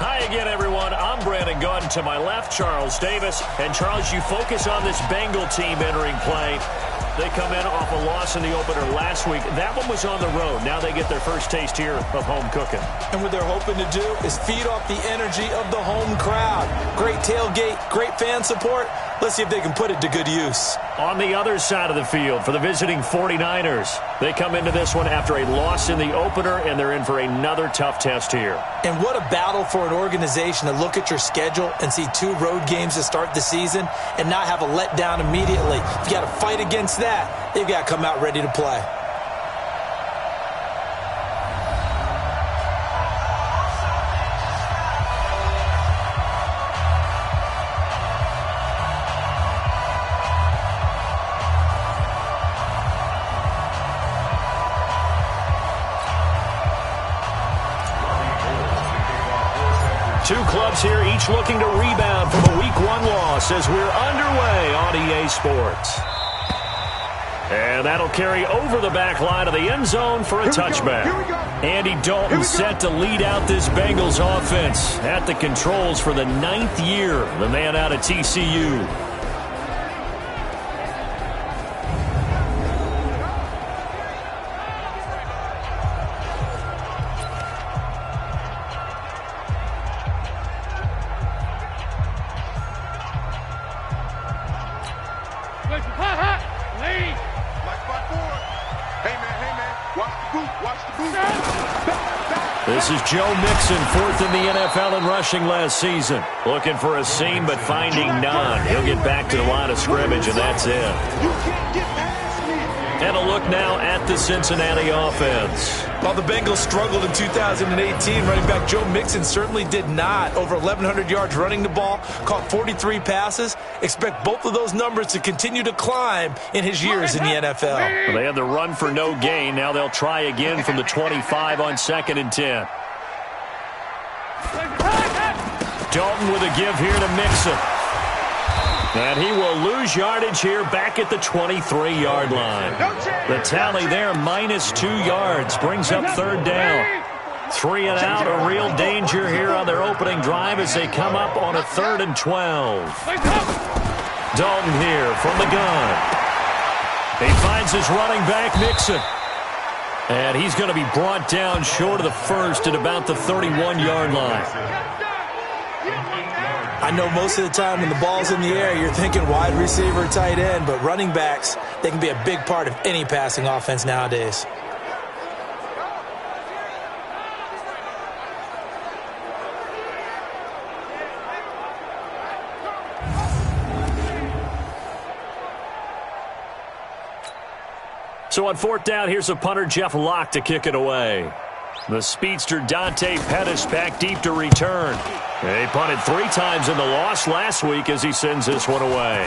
Hi again, everyone. I'm Brandon Gunn. To my left, Charles Davis. And, Charles, you focus on this Bengal team entering play. They come in off a loss in the opener last week. That one was on the road. Now they get their first taste here of home cooking. And what they're hoping to do is feed off the energy of the home crowd. Great tailgate, great fan support. Let's see if they can put it to good use. On the other side of the field for the visiting 49ers. They come into this one after a loss in the opener, and they're in for another tough test here. And what a battle for an organization to look at your schedule and see 2 road games to start the season and not have a letdown immediately. You got to fight against that. They've got to come out ready to play. Two clubs here, each looking to rebound from a Week 1 loss as we're underway on EA Sports. And that'll carry over the back line of the end zone for a touchback. Andy Dalton set to lead out this Bengals offense at the controls for the 9th year, the man out of TCU. This is Joe Mixon, 4th in the NFL in rushing last season. Looking for a seam, but finding none. He'll get back to the line of scrimmage, and that's it. And a look now at the Cincinnati offense. While the Bengals struggled in 2018, running back Joe Mixon certainly did not. Over 1,100 yards running the ball, caught 43 passes. Expect both of those numbers to continue to climb in his years in the NFL. Well, they had the run for no gain. Now they'll try again from the 25 on 2nd and 10. Dalton with a give here to Mixon. And he will lose yardage here back at the 23-yard line. The tally there, -2 yards, brings up 3rd down. 3 and out, a real danger here on their opening drive as they come up on a 3rd and 12. Dalton here from the gun. He finds his running back, Mixon. And he's going to be brought down short of the first at about the 31-yard line. I know most of the time when the ball's in the air, you're thinking wide receiver, tight end, but running backs, they can be a big part of any passing offense nowadays. So on 4th down, here's a punter, Jeff Locke, to kick it away. The speedster Dante Pettis back deep to return. He punted 3 times in the loss last week as he sends this one away.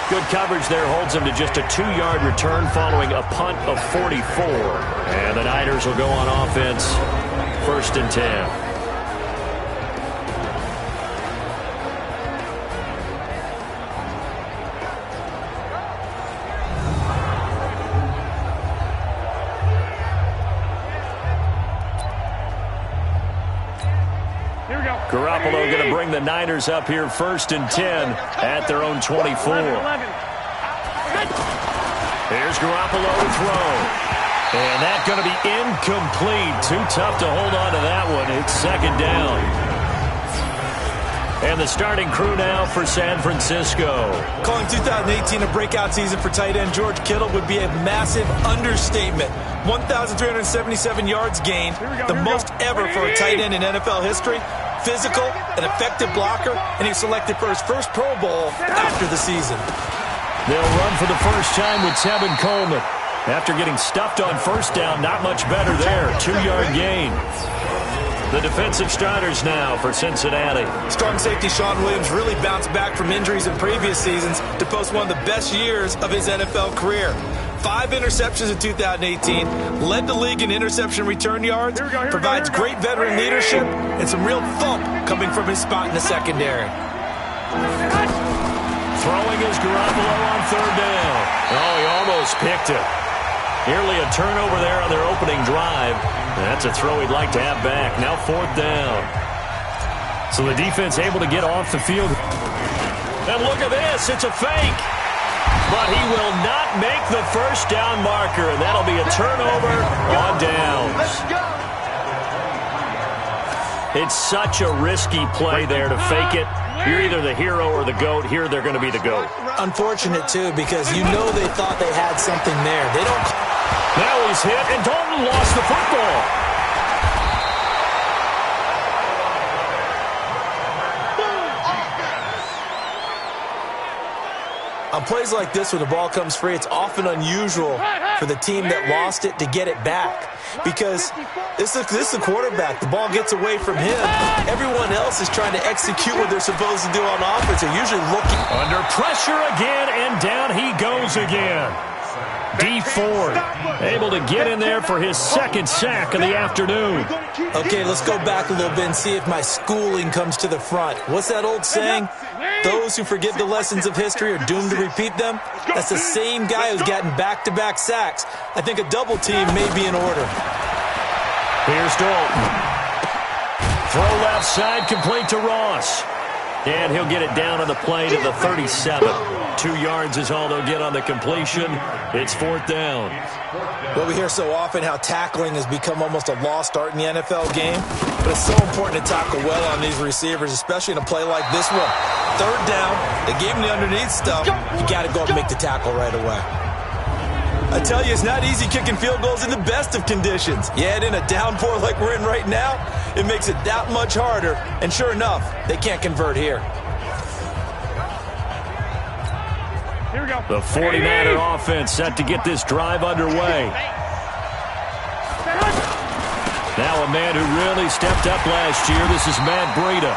Good coverage there holds him to just a 2-yard return following a punt of 44. And the Niners will go on offense, 1st and 10. Garoppolo going to bring the Niners up here 1st and 10 at their own 24. Here's Garoppolo to throw. And that's going to be incomplete. Too tough to hold on to that one. It's 2nd down. And the starting crew now for San Francisco. Calling 2018 a breakout season for tight end George Kittle would be a massive understatement. 1,377 yards gained, the most ever for a tight end in NFL history. Physical, an effective blocker, and he's selected for his first Pro Bowl after the season. They'll run for the first time with Tevin Coleman. After getting stuffed on 1st down, not much better there. 2-yard gain. The defensive starters now for Cincinnati. Strong safety Sean Williams really bounced back from injuries in previous seasons to post one of the best years of his NFL career. 5 interceptions in 2018, led the league in interception return yards, provides great veteran leadership, and some real thump coming from his spot in the secondary. Throwing is Garoppolo on 3rd down. Oh, he almost picked it. Nearly a turnover there on their opening drive. That's a throw he'd like to have back. Now 4th down. So the defense able to get off the field. And look at this. It's a fake. But he will not make the first down marker. And that'll be a turnover on downs. It's such a risky play there to fake it. You're either the hero or the GOAT. Here they're going to be the GOAT. Unfortunate, too, because you know they thought they had something there. They don't. Now he's hit, and Dalton lost the football. On plays like this, when the ball comes free, it's often unusual for the team that lost it to get it back. Because this is the quarterback. The ball gets away from him. Everyone else is trying to execute what they're supposed to do on offense. They're usually looking. Under pressure again, and down he goes again. D Ford able to get in there for his 2nd sack of the afternoon. Okay, let's go back a little bit and see if my schooling comes to the front. What's that old saying? Those who forget the lessons of history are doomed to repeat them. That's the same guy who's gotten back-to-back sacks. I think a double team may be in order. Here's Dalton. Throw left side, complete to Ross. And he'll get it down on the play to the 37. 2 yards is all they'll get on the completion. It's 4th down. Well, we hear so often how tackling has become almost a lost art in the NFL game. But it's so important to tackle well on these receivers, especially in a play like this one. 3rd down, they gave him the underneath stuff. You got to go up and make the tackle right away. I tell you, it's not easy kicking field goals in the best of conditions. Yet in a downpour like we're in right now, it makes it that much harder. And sure enough, they can't convert here. Here we go. The 49er offense set to get this drive underway. Now a man who really stepped up last year. This is Matt Breida.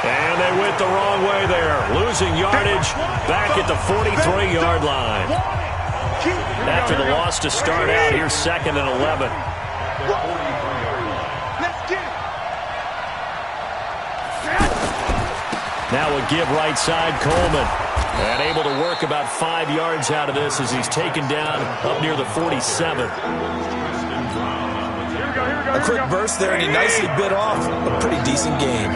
And they went the wrong way there. Losing yardage back at the 43-yard line. After the loss to start out, here's 2nd and 11. Now a give right side, Coleman. And able to work about 5 yards out of this as he's taken down up near the 47. A quick burst there, and he nicely bit off a pretty decent game.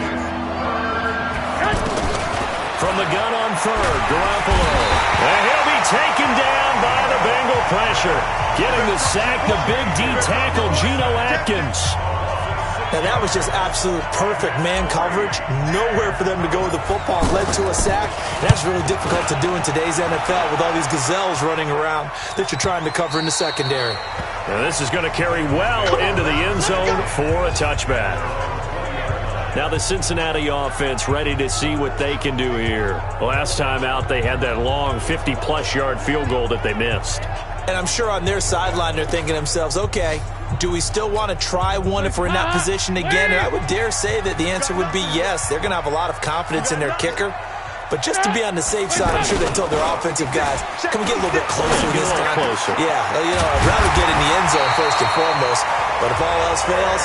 From the gun on 3rd, Garoppolo. And he'll be taken down by the Bengal pressure. Getting the sack, the big D tackle, Geno Atkins. Now that was just absolute perfect man coverage. Nowhere for them to go with the football. Led to a sack. That's really difficult to do in today's NFL with all these gazelles running around that you're trying to cover in the secondary. Now this is going to carry well into the end zone for a touchback. Now the Cincinnati offense ready to see what they can do here. Last time out, they had that long 50-plus yard field goal that they missed. And I'm sure on their sideline they're thinking to themselves, okay, do we still want to try one if we're in that position again? And I would dare say that the answer would be yes. They're going to have a lot of confidence in their kicker. But just to be on the safe side, I'm sure they told their offensive guys, can we get a little bit closer this time? Closer. Yeah, I'd rather get in the end zone first and foremost. But if all else fails,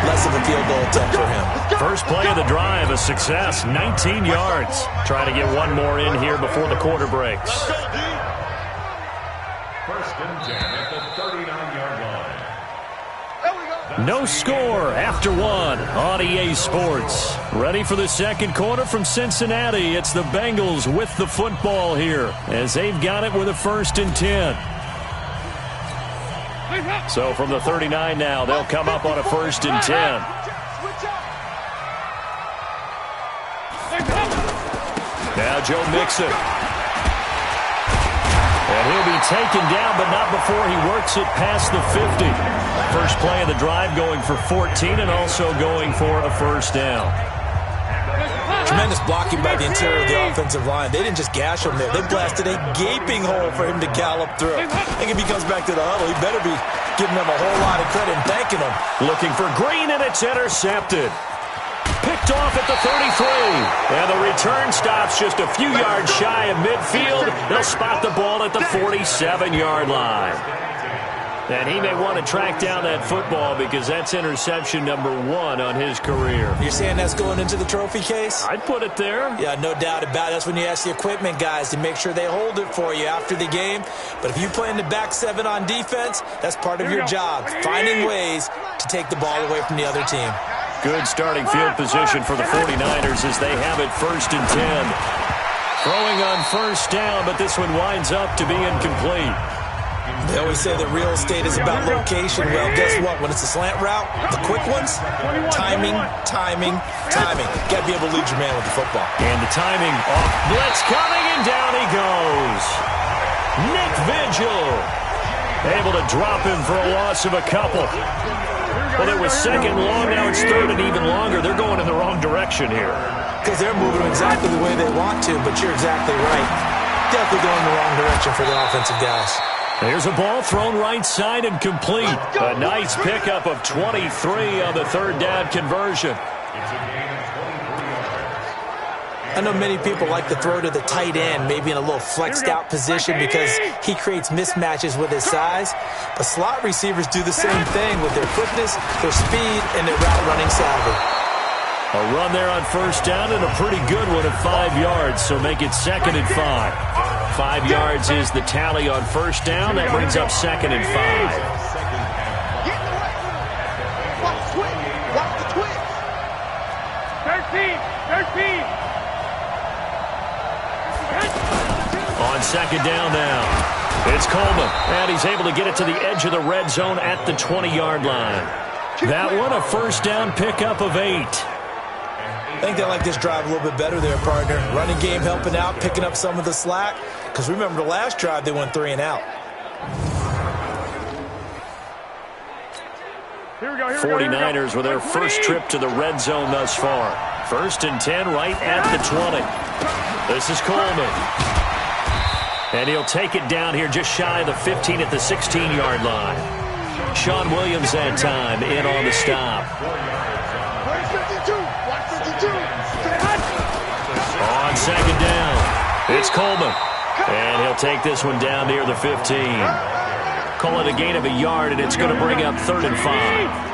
less of a field goal attempt for him. First play of the drive, a success, 19 yards. Trying to get one more in here before the quarter breaks. First and 10 at the 39-yard line. No score after 1 on EA Sports. Ready for the second quarter from Cincinnati. It's the Bengals with the football here as they've got it with a 1st and 10. So from the 39 now, they'll come up on a 1st and 10. Now Joe Mixon. And he'll be taken down, but not before he works it past the 50. First play of the drive going for 14 and also going for a 1st down. Tremendous blocking by the interior of the offensive line. They didn't just gash him there. They blasted a gaping hole for him to gallop through. I think if he comes back to the huddle, he better be giving them a whole lot of credit and thanking them. Looking for Green, and it's intercepted. Picked off at the 33. And the return stops just a few yards shy of midfield. They'll spot the ball at the 47-yard line. And he may want to track down that football because that's interception number 1 on his career. You're saying that's going into the trophy case? I'd put it there. Yeah, no doubt about it. That's when you ask the equipment guys to make sure they hold it for you after the game. But if you play in the back 7 on defense, that's part of your job, finding ways to take the ball away from the other team. Good starting field position for the 49ers as they have it 1st and 10. Throwing on 1st down, but this one winds up to be incomplete. They always say that real estate is about location. Well, guess what? When it's a slant route, the quick ones, timing. Got to be able to lead your man with the football. And the timing off. Blitz coming, and down he goes. Nick Vigil able to drop him for a loss of a couple. Well, it was 2nd long. Now it's 3rd and even longer. They're going in the wrong direction here. Because they're moving exactly the way they want to, but you're exactly right. Definitely going in the wrong direction for the offensive guys. There's a ball thrown right side and complete. A nice pickup of 23 on the 3rd down conversion. I know many people like to throw to the tight end, maybe in a little flexed out position because he creates mismatches with his size. But slot receivers do the same thing with their quickness, their speed, and their route running savvy. A run there on 1st down and a pretty good one at 5 yards, so make it 2nd and 5. 5 yards is the tally on 1st down. That brings up 2nd and 5. Watch the twitch. 13. On 2nd down now, it's Coleman, and he's able to get it to the edge of the red zone at the 20-yard line. That one, a 1st down pickup of 8. I think they like this drive a little bit better there, partner. Running game helping out, picking up some of the slack. Because remember the last drive, they went 3 and out. 49ers with their first trip to the red zone thus far. 1st and 10 right at the 20. This is Coleman. And he'll take it down here just shy of the 15 at the 16-yard line. Sean Williams that time in on the stop. On 2nd down, it's Coleman. And he'll take this one down near the 15. Call it a gain of a yard, and it's going to bring up 3rd and 5.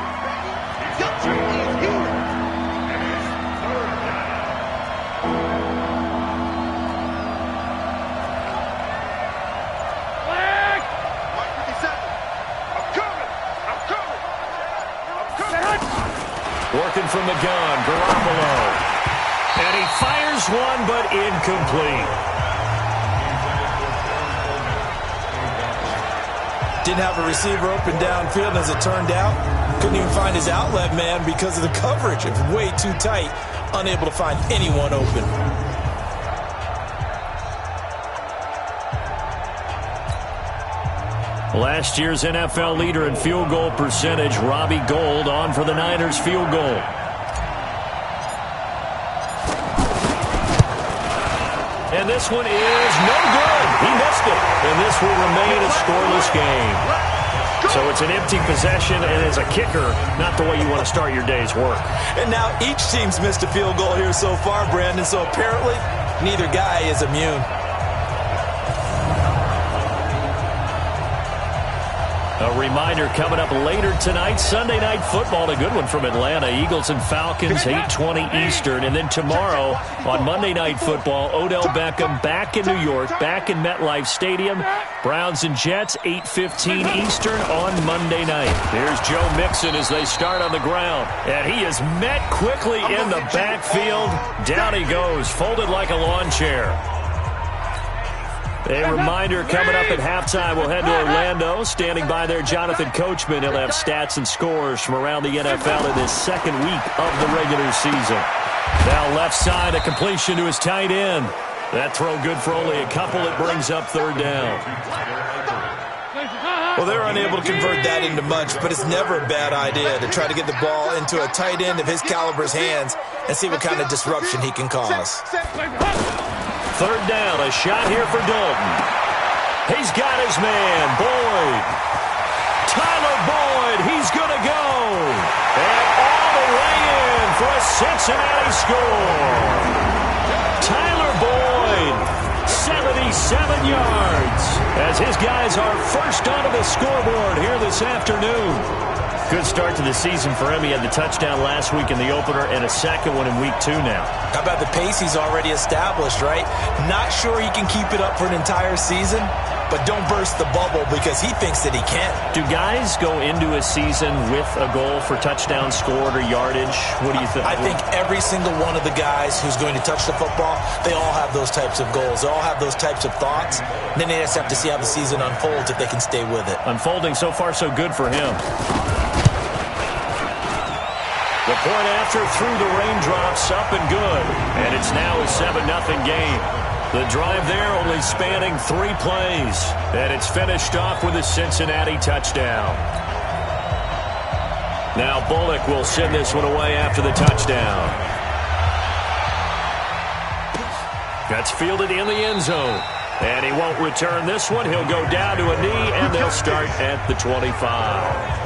Working from the gun, Garoppolo. And he fires one, but incomplete. Didn't have a receiver open downfield, as it turned out. Couldn't even find his outlet man because of the coverage. It was way too tight. Unable to find anyone open. Last year's NFL leader in field goal percentage, Robbie Gould, on for the Niners field goal. And this one is no good. He missed it. And this will remain a scoreless game. So it's an empty possession, and as a kicker, not the way you want to start your day's work. And now each team's missed a field goal here so far, Brandon, so apparently neither guy is immune. A reminder coming up later tonight, Sunday Night Football, a good one from Atlanta. Eagles and Falcons, 8:20 Eastern. And then tomorrow on Monday Night Football, Odell Beckham back in New York, back in MetLife Stadium. Browns and Jets, 8:15 Eastern on Monday night. Here's Joe Mixon as they start on the ground. And he is met quickly in the backfield. Down he goes, folded like a lawn chair. A reminder coming up at halftime, we'll head to Orlando. Standing by there, Jonathan Coachman. He'll have stats and scores from around the NFL in this second week of the regular season. Now left side, a completion to his tight end. That throw good for only a couple. It brings up 3rd down. Well, they're unable to convert that into much, but it's never a bad idea to try to get the ball into a tight end of his caliber's hands and see what kind of disruption he can cause. 3rd down, a shot here for Dalton. He's got his man, Boyd. Tyler Boyd, he's going to go. And all the way in for a Cincinnati score. Tyler Boyd, 76 7 yards as his guys are first onto the scoreboard here this afternoon. Good start to the season for him. He had the touchdown last week in the opener and a second one in week 2 now. How about the pace he's already established, right? Not sure he can keep it up for an entire season, but don't burst the bubble because he thinks that he can. Do guys go into a season with a goal for touchdown scored or yardage? What do you think? I think every single one of the guys who's going to touch the football, they all have those types of goals. They all have those types of thoughts. Then they just have to see how the season unfolds if they can stay with it. Unfolding so far so good for him. The point after through the raindrops, up and good. And it's now a 7-0 game. The drive there only spanning 3 plays. And it's finished off with a Cincinnati touchdown. Now Bullock will send this one away after the touchdown. That's fielded in the end zone. And he won't return this one. He'll go down to a knee, and they'll start at the 25.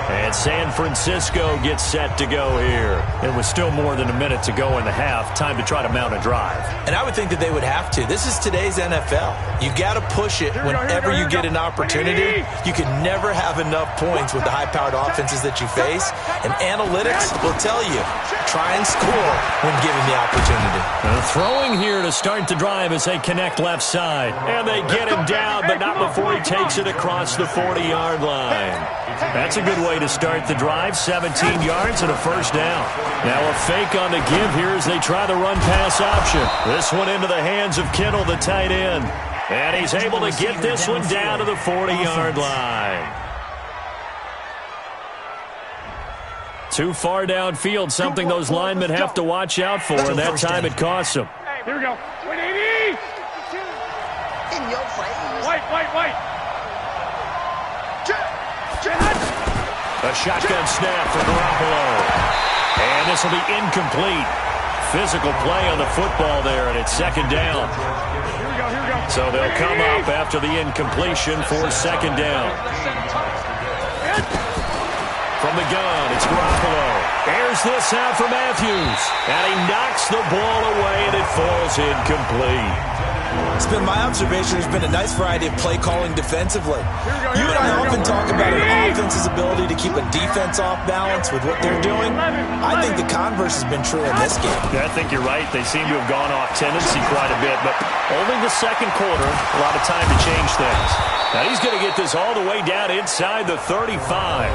And San Francisco gets set to go here. It was still more than a minute to go in the half. Time to try to mount a drive. And I would think that they would have to. This is today's NFL. You got to push it whenever you get an opportunity. You can never have enough points with the high-powered offenses that you face. And analytics will tell you, try and score when given the opportunity. Throwing here to start the drive as they connect left side. And they get him down, but not before he takes it across the 40-yard line. That's a good way to start the drive. 17 yards and a first down. Now a fake on the give here as they try the run-pass option. This one into the hands of Kittle, the tight end. And he's able to get this one down to the 40-yard line. Too far downfield, something those linemen have to watch out for, and that time it costs them. Here we go. 180. In your face. White. A shotgun snap for Garoppolo. And this will be incomplete. Physical play on the football there, and it's second down. Here we go. So they'll come up after the incompletion for second down. From the gun, it's Garoppolo. Airs this out for Matthews. And he knocks the ball away, and it falls incomplete. It's been my observation there's been a nice variety of play calling defensively. You and I often talk about an offense's ability to keep a defense off balance with what they're doing. I think the converse has been true in this game. Yeah, I think you're right. They seem to have gone off tendency quite a bit, but only the second quarter, a lot of time to change things. Now he's going to get this all the way down inside the 35.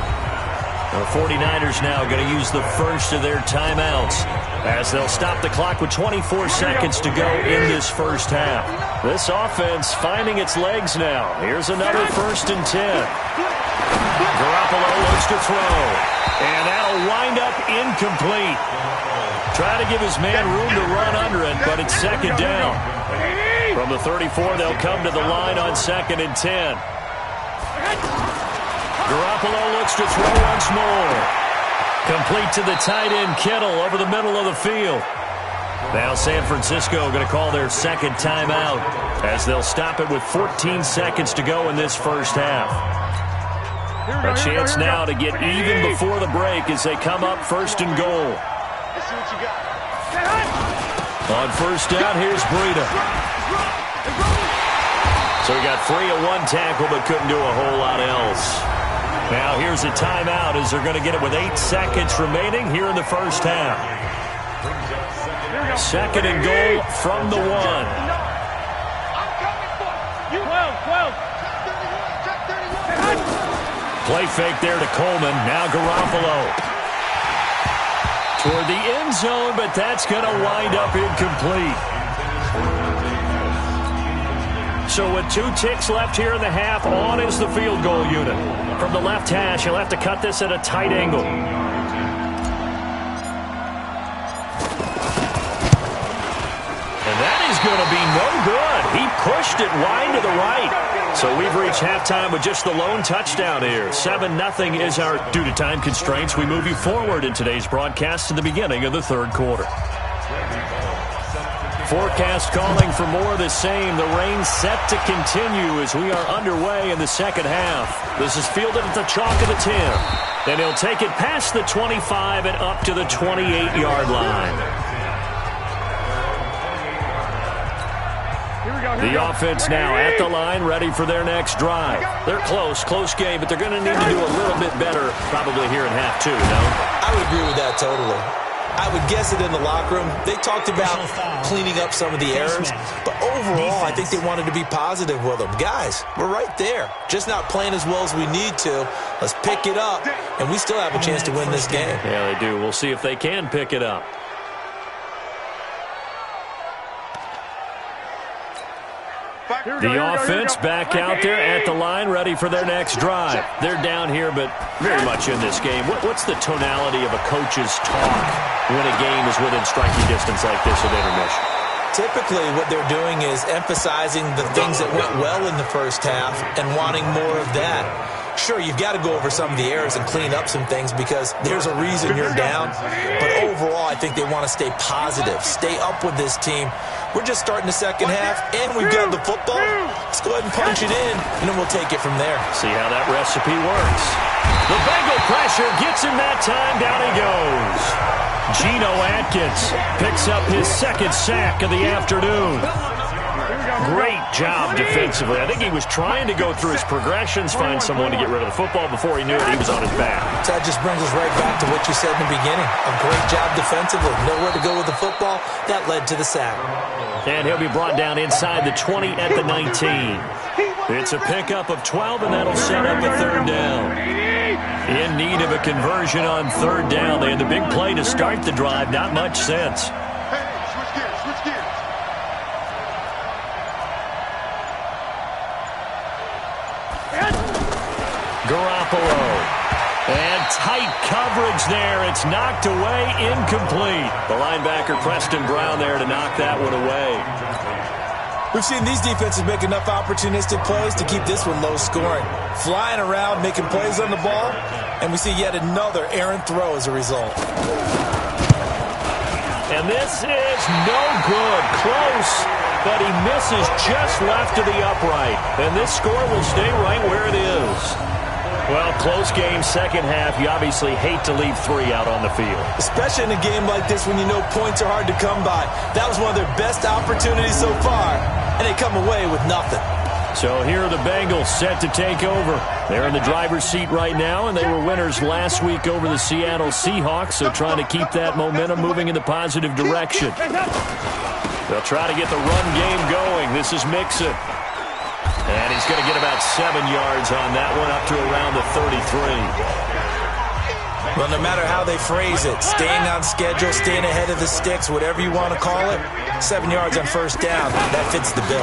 The 49ers now going to use the first of their timeouts as they'll stop the clock with 24 seconds to go in this first half. This offense finding its legs now. Here's another 1st and 10. Garoppolo looks to throw. And that'll wind up incomplete. Try to give his man room to run under it, but it's second down. From the 34, they'll come to the line on 2nd and 10. Garoppolo looks to throw once more. Complete to the tight end, Kittle, over the middle of the field. Now San Francisco going to call their second timeout as they'll stop it with 14 seconds to go in this first half. A chance now to get even before the break as they come up 1st and goal. On first down, here's Breida. So he got free of one tackle but couldn't do a whole lot else. Now here's a timeout as they're going to get it with 8 seconds remaining here in the first half. 2nd and goal from the 1. Play fake there to Coleman. Now Garoppolo. Toward the end zone, but that's going to wind up incomplete. So with 2 ticks left here in the half, on is the field goal unit. From the left hash, he'll have to cut this at a tight angle. And that is going to be no good. He pushed it wide to the right. So we've reached halftime with just the lone touchdown here. 7-0 is our, due to time constraints, we move you forward in today's broadcast to the beginning of the 3rd quarter. Forecast calling for more of the same. The rain set to continue as we are underway in the second half. This is fielded at the chalk of the 10. And he'll take it past the 25 and up to the 28-yard line. Here we go. The offense now at the line, ready for their next drive. They're close game, but they're going to need to do a little bit better probably here in half two, no? I would agree with that totally. I would guess it in the locker room. They talked about cleaning up some of the errors, but overall, I think they wanted to be positive with them. Guys, we're right there. Just not playing as well as we need to. Let's pick it up, and we still have a chance to win this game. Yeah, they do. We'll see if they can pick it up. The offense back out there at the line, ready for their next drive. They're down here, but very much in this game. What's the tonality of a coach's talk when a game is within striking distance like this at intermission? Typically, what they're doing is emphasizing the things that went well in the first half and wanting more of that. Sure, you've got to go over some of the errors and clean up some things because there's a reason you're down. But overall, I think they want to stay positive, stay up with this team. We're just starting the second half, and we've got the football. Let's go ahead and punch it in, and then we'll take it from there. See how that recipe works. The Bengal pressure gets him that time. Down he goes. Geno Atkins picks up his second sack of the afternoon. Great job defensively. I think he was trying to go through his progressions, find someone to get rid of the football. Before he knew it, he was on his back. So that just brings us right back to what you said in the beginning. A great job defensively. Nowhere to go with the football. That led to the sack. And he'll be brought down inside the 20 at the 19. It's a pickup of 12, and that'll set up a third down. In need of a conversion on third down. They had the big play to start the drive. Not much sense. Garoppolo. And tight coverage there. It's knocked away, incomplete. The linebacker, Preston Brown, there to knock that one away. We've seen these defenses make enough opportunistic plays to keep this one low scoring. Flying around, making plays on the ball, and we see yet another errant throw as a result. And this is no good. Close, but he misses just left of the upright. And this score will stay right where it is. Well, close game, second half. You obviously hate to leave three out on the field. Especially in a game like this when you know points are hard to come by. That was one of their best opportunities so far, and they come away with nothing. So here are the Bengals set to take over. They're in the driver's seat right now, and they were winners last week over the Seattle Seahawks, so trying to keep that momentum moving in the positive direction. They'll try to get the run game going. This is Mixon. And he's going to get about 7 yards on that one, up to around the 33. Well, no matter how they phrase it, staying on schedule, staying ahead of the sticks, whatever you want to call it, 7 yards on first down, that fits the bill.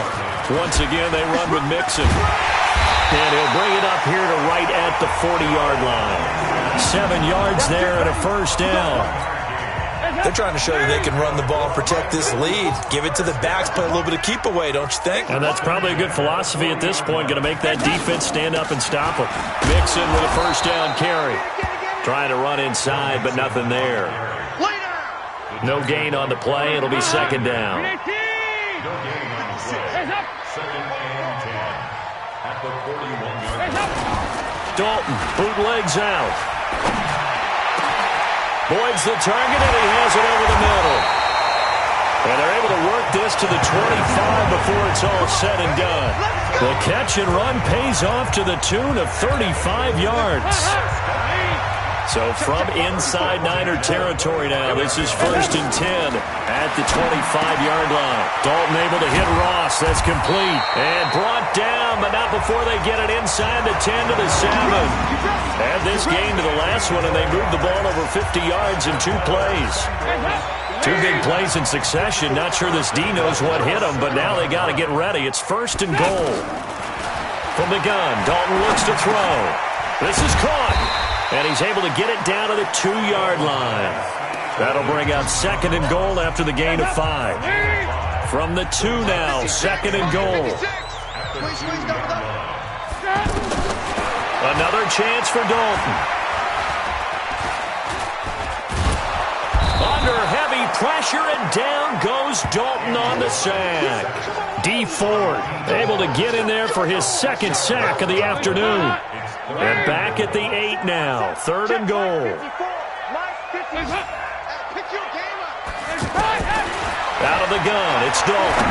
Once again, they run with Mixon. And he'll bring it up here to right at the 40-yard line. 7 yards there and a first down. They're trying to show you they can run the ball and protect this lead. Give it to the backs, play a little bit of keep away, don't you think? And that's probably a good philosophy at this point. Going to make that defense stand up and stop them. Mixon with a first down carry. Trying to run inside, but nothing there. No gain on the play. It'll be second down. Dalton bootlegs out. Boyd's the target, and he has it over the middle. And they're able to work this to the 25 before it's all said and done. The catch and run pays off to the tune of 35 yards. So from inside Niner territory now, this is 1st and 10 at the 25-yard line. Dalton able to hit Ross. That's complete. And brought down, but not before they get it inside the 10 to the 7. Add this game to the last one, and they moved the ball over 50 yards in 2 plays. 2 big plays in succession. Not sure this D knows what hit him, but now they got to get ready. It's 1st and goal. From the gun, Dalton looks to throw. This is caught. And he's able to get it down to the 2-yard line. That'll bring out 2nd and goal after the gain of 5. From the 2 now, 2nd and goal. Another chance for Dalton. Under heavy pressure, and down goes Dalton on the sack. D Ford able to get in there for his 2nd sack of the afternoon. And back at the 8 now, 3rd and goal. Out of the gun, it's Dalton.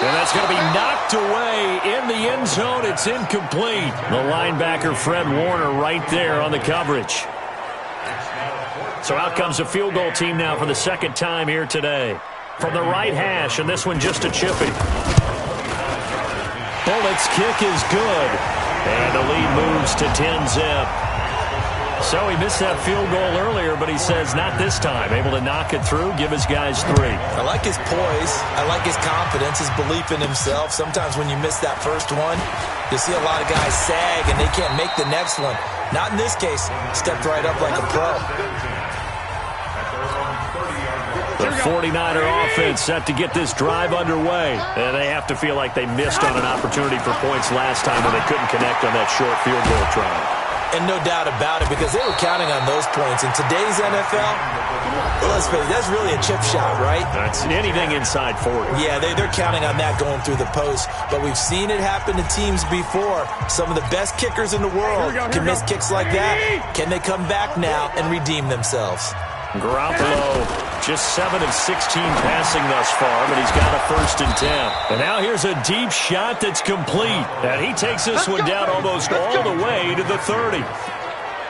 And that's going to be knocked away in the end zone. It's incomplete. The linebacker, Fred Warner, right there on the coverage. So out comes the field goal team now for the second time here today. From the right hash, and this one just a chippy. Bullock's kick is good. And the lead moves to 10-zip. So he missed that field goal earlier, but he says not this time. Able to knock it through, give his guys 3. I like his poise. I like his confidence, his belief in himself. Sometimes when you miss that first one, you see a lot of guys sag and they can't make the next one. Not in this case. Stepped right up like a pro. The 49er offense set to get this drive underway. And they have to feel like they missed on an opportunity for points last time when they couldn't connect on that short field goal try. And no doubt about it, because they were counting on those points. In today's NFL, let's face it, that's really a chip shot, right? That's anything inside 40. Yeah, they're counting on that going through the post. But we've seen it happen to teams before. Some of the best kickers in the world can miss kicks like that. Can they come back now and redeem themselves? Garoppolo, just 7 of 16 passing thus far, but he's got a 1st and 10. And now here's a deep shot that's complete. And he takes this one down almost all the way to the 30.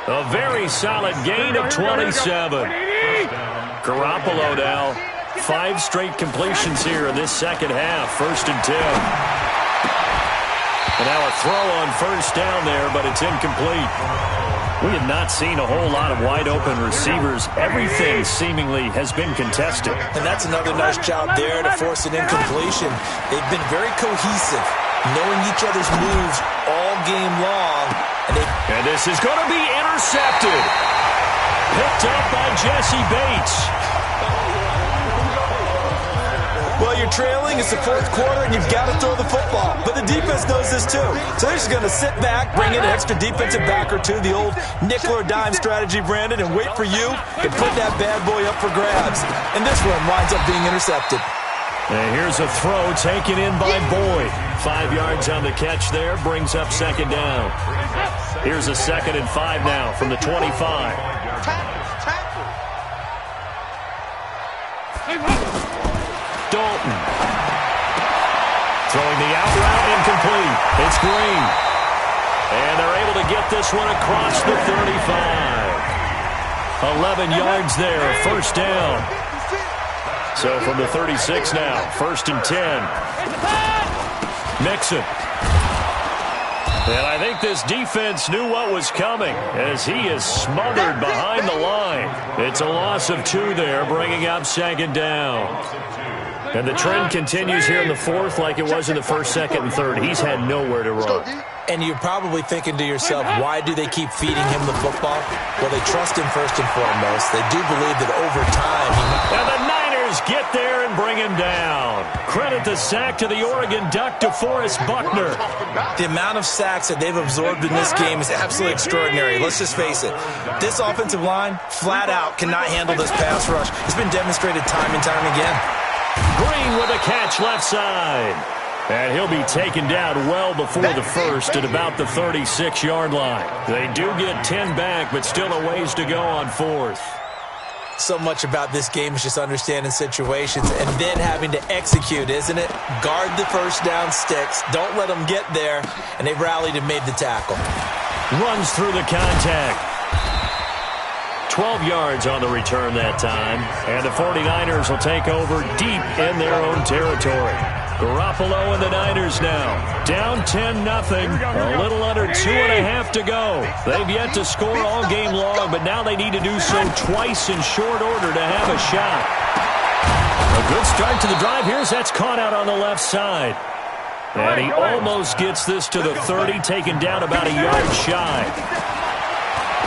A very solid gain of 27. Garoppolo now, 5 straight completions here in this second half. 1st and 10. And now a throw on 1st down there, but it's incomplete. We have not seen a whole lot of wide-open receivers. Everything seemingly has been contested. And that's another nice job there to force an incompletion. They've been very cohesive, knowing each other's moves all game long. And this is going to be intercepted. Picked up by Jesse Bates. Well, you're trailing. It's the 4th quarter, and you've got to throw the football. But the defense knows this, too. So they're just going to sit back, bring in an extra defensive back or two, the old nickel or dime strategy, Brandon, and wait for you to put that bad boy up for grabs. And this one winds up being intercepted. And here's a throw taken in by Boyd. 5 yards on the catch there, brings up 2nd down. Here's a 2nd and 5 now from the 25. Dalton. Throwing the out route incomplete. It's Green. And they're able to get this one across the 35. 11 yards there, 1st down. So from the 36 now, 1st and 10. Mixon. And I think this defense knew what was coming as he is smothered behind the line. It's a loss of 2 there, bringing up 2nd down. And the trend continues here in the 4th like it was in the 1st, 2nd, and 3rd. He's had nowhere to run. And you're probably thinking to yourself, why do they keep feeding him the football? Well, they trust him first and foremost. They do believe that over time he might... And the Niners get there and bring him down. Credit the sack to the Oregon Duck, DeForest Buckner. The amount of sacks that they've absorbed in this game is absolutely extraordinary. Let's just face it. This offensive line, flat out, cannot handle this pass rush. It's been demonstrated time and time again. Green with a catch left side. And he'll be taken down well before the 1st at about the 36-yard line. They do get 10 back, but still a ways to go on 4th. So much about this game is just understanding situations and then having to execute, isn't it? Guard the 1st down sticks. Don't let them get there. And they've rallied and made the tackle. Runs through the contact. 12 yards on the return that time. And the 49ers will take over deep in their own territory. Garoppolo and the Niners now. Down 10-0. A little under 2.5 to go. They've yet to score all game long, but now they need to do so twice in short order to have a shot. A good start to the drive here as that's caught out on the left side. And he almost gets this to the 30, taken down about a yard shy.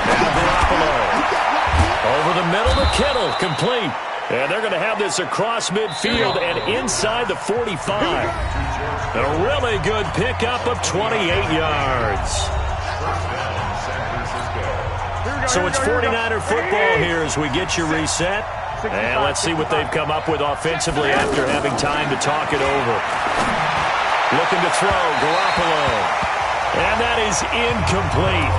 Now Garoppolo. Over the middle to Kittle, complete. And they're going to have this across midfield and inside the 45. And a really good pickup of 28 yards. So it's 49er football here as we get you reset. And let's see what they've come up with offensively after having time to talk it over. Looking to throw, Garoppolo. And that is incomplete.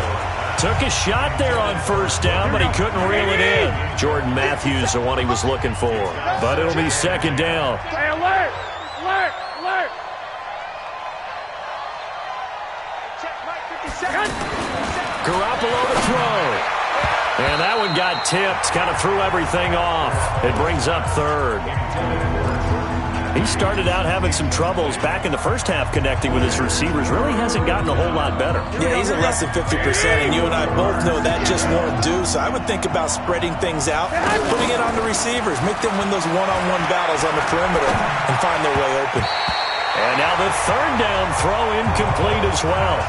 Took a shot there on 1st down, but he couldn't reel it in. Jordan Matthews, the one he was looking for. But it'll be 2nd down. Hey, alert! Alert! Alert! Garoppolo to throw. And that one got tipped, kind of threw everything off. It brings up third. He started out having some troubles back in the first half connecting with his receivers. Really hasn't gotten a whole lot better. Yeah, he's at less than 50%, and you and I both know that just won't do. So I would think about spreading things out, putting it on the receivers, make them win those one-on-one battles on the perimeter and find their way open. And now the third down throw incomplete as well.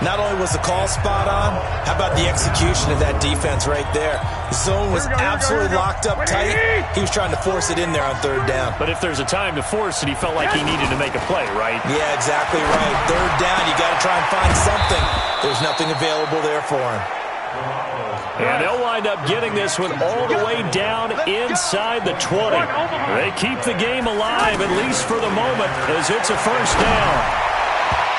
Not only was the call spot on, how about the execution of that defense right there? The zone was absolutely locked up tight. He was trying to force it in there on third down. But if there's a time to force it, he felt like he needed to make a play, right? Yeah, exactly right. Third down, you got to try and find something. There's nothing available there for him. And they'll wind up getting this one all the way down inside the 20. They keep the game alive, at least for the moment, as it's a first down.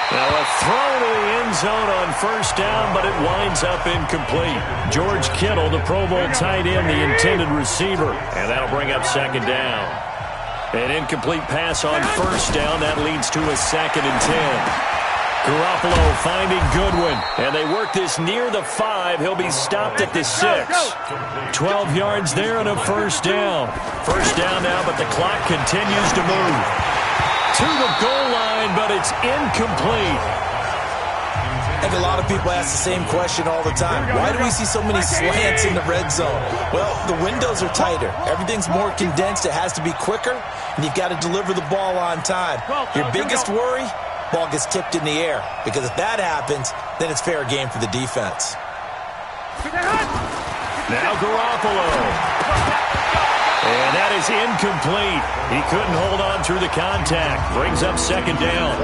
Now a throw to the end zone on first down, but it winds up incomplete. George Kittle, the Pro Bowl tight end, the intended receiver. And that'll bring up second down. An incomplete pass on first down. That leads to a 2nd and 10. Garoppolo finding Goodwin. And they work this near the 5. He'll be stopped at the 6. 12 yards there and a first down. First down now, but the clock continues to move. To the goal line, but it's incomplete. I think a lot of people ask the same question all the time. Why do we see so many slants in the red zone? Well, the windows are tighter. Everything's more condensed. It has to be quicker, and you've got to deliver the ball on time. Your biggest worry, ball gets tipped in the air, because if that happens, then it's fair game for the defense. Now Garoppolo. And that is incomplete. He couldn't hold on through the contact. Brings up second down.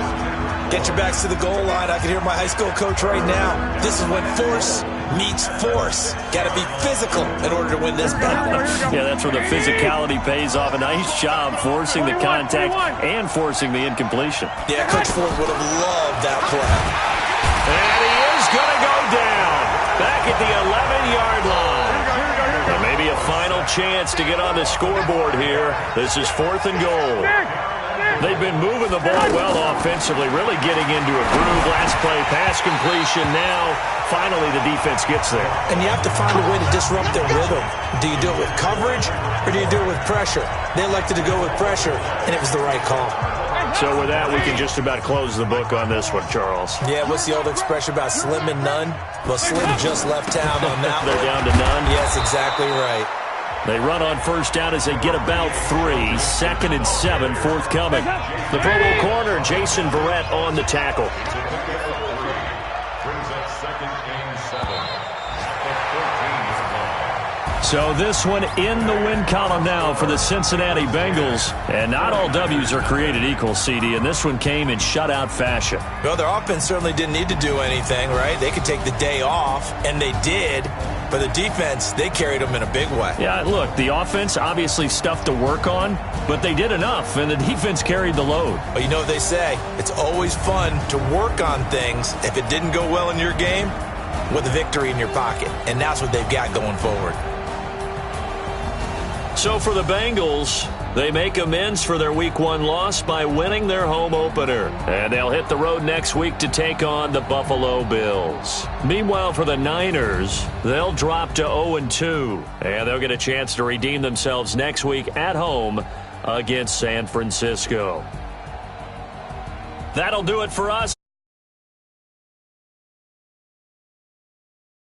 Get your backs to the goal line. I can hear my high school coach right now. This is when force meets force. Got to be physical in order to win this battle. Yeah, that's where the physicality pays off. A nice job forcing the contact and forcing the incompletion. Yeah, Coach Ford would have loved that play. And he is going to go down. Back at the 11-yard line. And maybe a final chance to get on the scoreboard here. This is 4th and goal. They've been moving the ball well offensively, really getting into a groove. Last play, pass completion. Now, finally, the defense gets there. And you have to find a way to disrupt their rhythm. Do you do it with coverage, or do you do it with pressure? They elected to go with pressure, and it was the right call. So with that, we can just about close the book on this one, Charles. Yeah, what's the old expression about slim and none? Well, Slim just left town on that They're down to none? Yes, exactly right. They run on first down as they get about 3. 2nd and 7 forthcoming. The Pro Bowl corner, Jason Verrett, on the tackle. Brings up 2nd and 7. So this one in the win column now for the Cincinnati Bengals. And not all W's are created equal, CD, and this one came in shutout fashion. Well, their offense certainly didn't need to do anything, right? They could take the day off, and they did. But the defense, they carried them in a big way. Yeah, look, the offense, obviously stuff to work on, but they did enough, and the defense carried the load. But you know what they say, it's always fun to work on things if it didn't go well in your game with a victory in your pocket. And that's what they've got going forward. So for the Bengals, they make amends for their Week 1 loss by winning their home opener. And they'll hit the road next week to take on the Buffalo Bills. Meanwhile, for the Niners, they'll drop to 0-2. And they'll get a chance to redeem themselves next week at home against San Francisco. That'll do it for us.